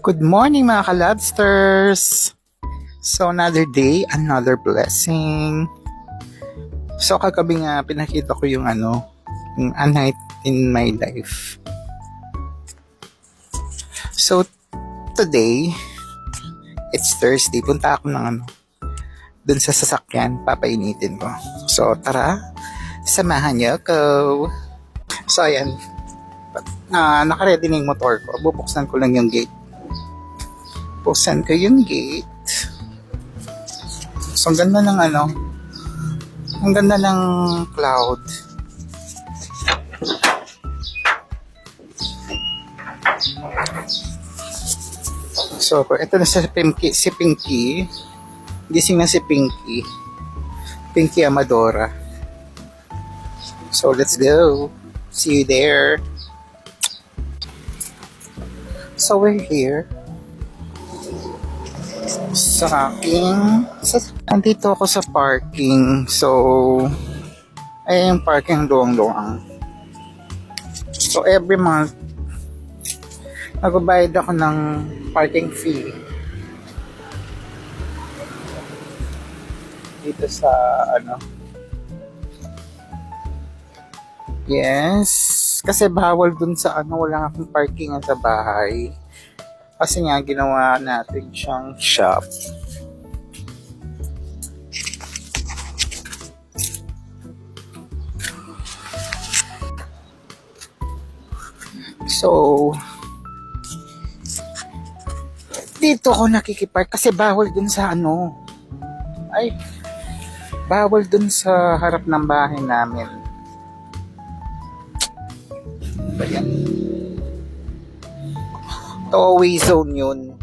Good morning mga kalabsters! So another day, another blessing. So kagabi nga pinakita ko yung yung a night in my life. So today, it's Thursday. Punta ako ng dun sa sasakyan, papainitin ko. So tara, samahan niyo ako. So ayan, naka-ready na yung motor ko. Bubuksan ko lang yung gate. Buksan ko yung gate. So, ang ganda ng ang ganda ng cloud. So, ito na si Pinky. Gising na si Pinky. Pinky Amadora. So, let's go. See you there. So, we're here. Nandito ako sa parking. So, ay yung parking luwang-luwang. So, every month, nagbabayad ako ng parking fee. Dito sa, Yes. Kasi bawal dun sa, wala akong parking sa bahay. Kasi nga, ginawa natin siyang shop. So, dito ako nakikipark kasi bawal dun sa bawal dun sa harap ng bahay namin. Ayan. Tollway zone yun.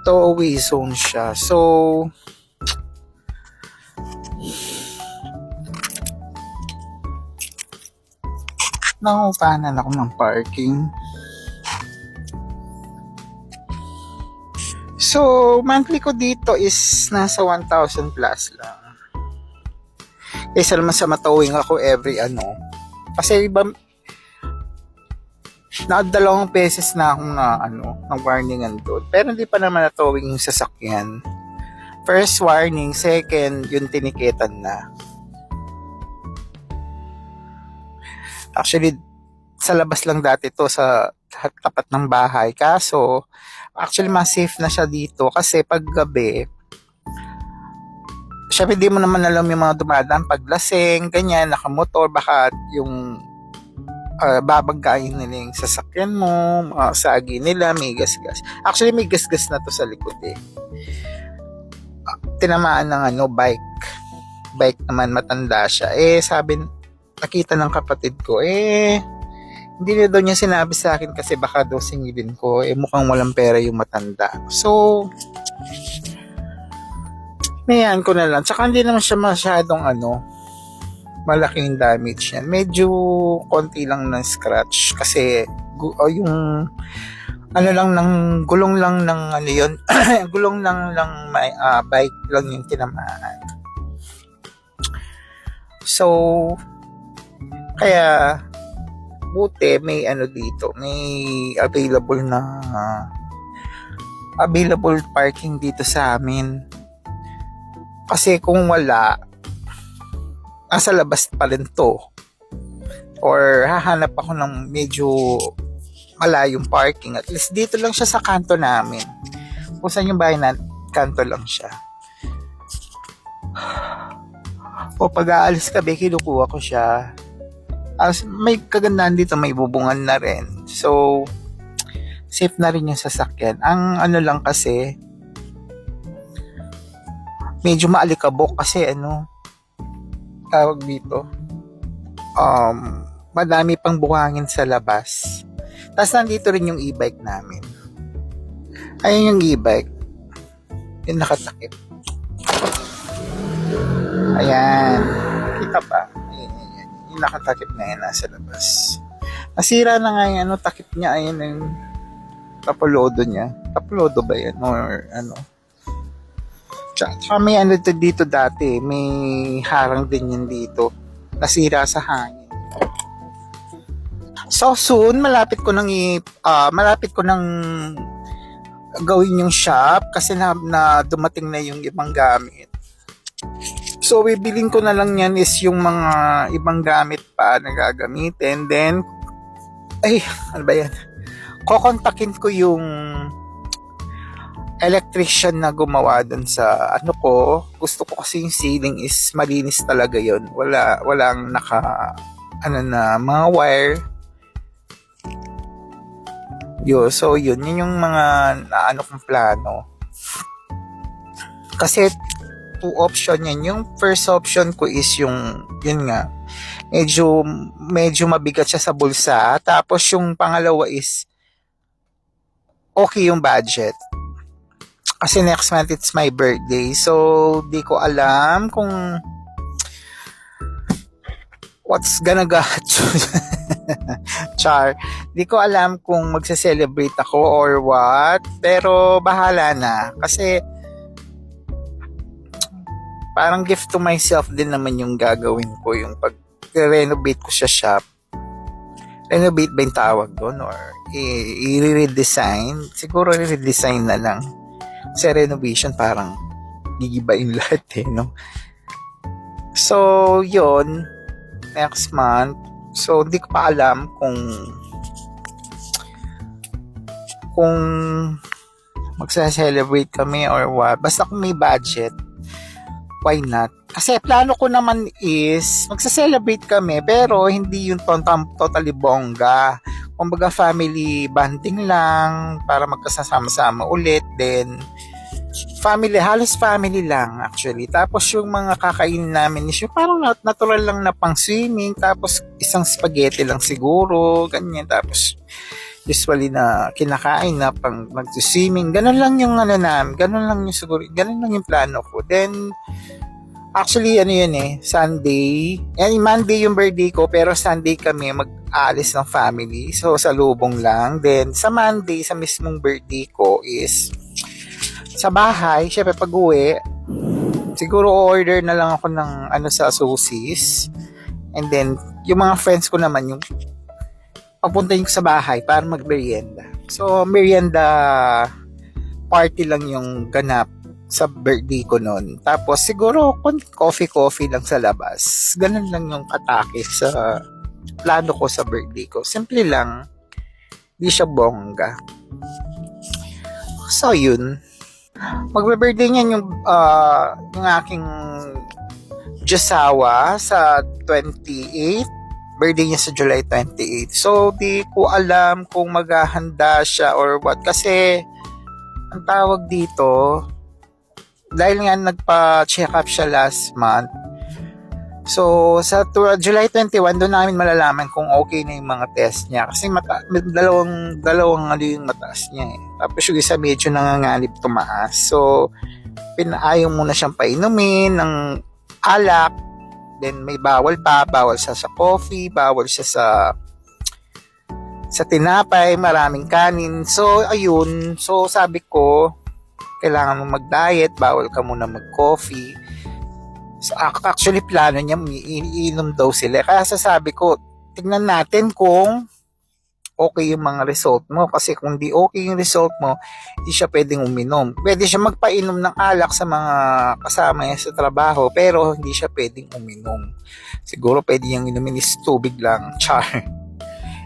Tollway zone siya. So, nangupanan ako ng parking. So, monthly ko dito is nasa 1,000 plus lang. Kaysa naman sa matowing ako every Kasi iba, nakadalawang beses na akong ng warningan doon. Pero hindi pa naman natowing yung sasakyan. First warning, second, yung tiniketan na. Actually, sa labas lang dati to sa tapat ng bahay. Kaso, actually mas safe na siya dito kasi pag gabi, syempre di mo naman alam yung mga dumadaan paglasing, ganyan, nakamotor, baka yung babagayin nila yung sasakyan mo, sagi nila, may gasgas. Actually, may gasgas na to sa likod eh. Tinamaan ng bike naman, matanda siya. Sabi, nakita ng kapatid ko, hindi na daw niya sinabi sa akin kasi baka daw singilin ko, mukhang walang pera yung matanda. So, mayan ko na lang. Tsaka hindi naman siya masyadong malaking damage yan. Medyo konti lang ng scratch kasi yung lang ng gulong lang ng yun gulong lang may bike lang yung tinamaan. So, kaya buti may dito, may available parking dito sa amin. Kasi kung wala, nasa labas pa rin to. Or hahanap ako ng medyo malayong parking. At least dito lang siya sa kanto namin. Kung saan yung bahay na, kanto lang siya. O pag aalis kami, kinukuha ko siya. May kagandahan dito, may bubungan na rin. So, safe na rin yung sasakyan. Ang lang kasi, medyo maalikabok kasi tawag dito, madami pang buhangin sa labas. Tapos nandito rin yung e-bike namin. Ayun yung e-bike, yung nakatakip. Ayan, kita pa. Ayan. Yung nakatakip na yan nasa labas. Nasira na nga yung takip niya. Ayun yung tapolodo niya. Tapolodo ba yan? Or Tsaka may dito dati, may harang din yan dito. Nasira sa hangin. So soon, malapit ko nang gawin yung shop kasi na dumating na yung ibang gamit. So, bibilin ko na lang yan is yung mga ibang gamit pa na gagamitin. Then, ano ba yan? Kokontakin ko yung electrician na gumawa dun sa ano ko. Gusto ko kasi yung ceiling is malinis talaga yon. Walang na mga wire. So yun yung mga naano kong plano. Kasi two option yan. Yung first option ko is yun nga, medyo mabigat siya sa bulsa. Tapos yung pangalawa is okay yung budget. Kasi next month it's my birthday. So di ko alam kung what's gonna go. Char. Di ko alam kung magse-celebrate ako or what. Pero bahala na. Kasi parang gift to myself din naman yung gagawin ko. Yung pag-renovate ko sa shop. Renovate ba yung tawag doon? Or i-redesign? Siguro i-redesign na lang. Kasi renovation parang gigiba yung lahat no? So, yun. Next month. So, di ko pa alam kung magsa-celebrate kami or what. Basta kung may budget, why not? Kasi plano ko naman is magsa-celebrate kami pero hindi yung totally bongga. Kumbaga family bonding lang para magkasama-sama ulit. Then, halos family lang actually. Tapos yung mga kakainin namin is yung parang natural lang na pang swimming. Tapos isang spaghetti lang siguro. Ganyan. Tapos usually na kinakain na pang mag-swimming. Ganun lang yung ganun lang yung siguro. Ganun lang yung plano ko. Then actually Sunday. Monday yung birthday ko pero Sunday kami mag-aalis ng family. So sa lubong lang. Then sa Monday, sa mismong birthday ko is sa bahay, syempre pag uwi, siguro order na lang ako ng sa Sushi's. And then, yung mga friends ko naman, yung pagpuntahin ko sa bahay para mag-merienda. So, merienda party lang yung ganap sa birthday ko noon. Tapos, siguro, coffee lang sa labas. Ganun lang yung atake sa plano ko sa birthday ko. Simple lang, di siya bongga. So, yun. Magbe-birthday niyan yung aking Josawa sa 28. Birthday niya sa July 28. So, di ko alam kung maghahanda siya or what. Kasi, ang tawag dito, dahil nga nagpa-check up siya last month. So, sa July 21, doon namin malalaman kung okay na yung mga test niya. Kasi dalawang yung mataas niya eh. Tapos yung isa medyo nanganganib tumaas. So, pinaayaw muna siyang painumin ng alak. Then may bawal siya sa coffee, bawal siya sa tinapay, maraming kanin. So, ayun. So, sabi ko, kailangan mo mag-diet, bawal ka muna mag-coffee. So, actually, plano niya, iinom daw sila. Kaya sasabi ko, tignan natin kung okay yung mga result mo. Kasi kung di okay yung result mo, hindi siya pwedeng uminom. Pwede siya magpainom ng alak sa mga kasama niya sa trabaho, pero hindi siya pwedeng uminom. Siguro pwede niyang inumin is tubig lang. Char.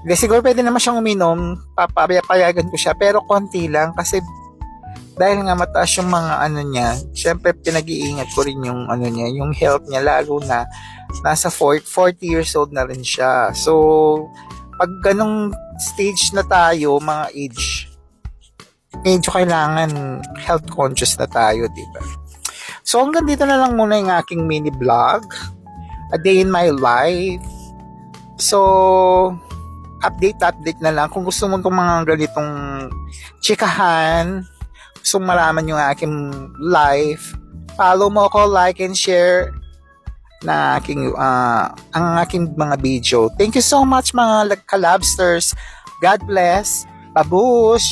Hindi, siguro pwede naman siyang uminom. Papayagan ko siya, pero konti lang kasi dahil nga mataas yung mga niya, syempre pinag-iingat ko rin yung niya, yung health niya, lalo na nasa 40 years old na rin siya. So, pag ganong stage na tayo, mga age, medyo kailangan health conscious na tayo, diba? So, hanggang dito na lang muna yung aking mini vlog, a day in my life. So, update na lang. Kung gusto mo itong mga ganitong chikahan, gusto malaman yung aking life, follow mo ako, like and share na ang aking mga video. Thank you so much mga kalabsters. God bless. Babush.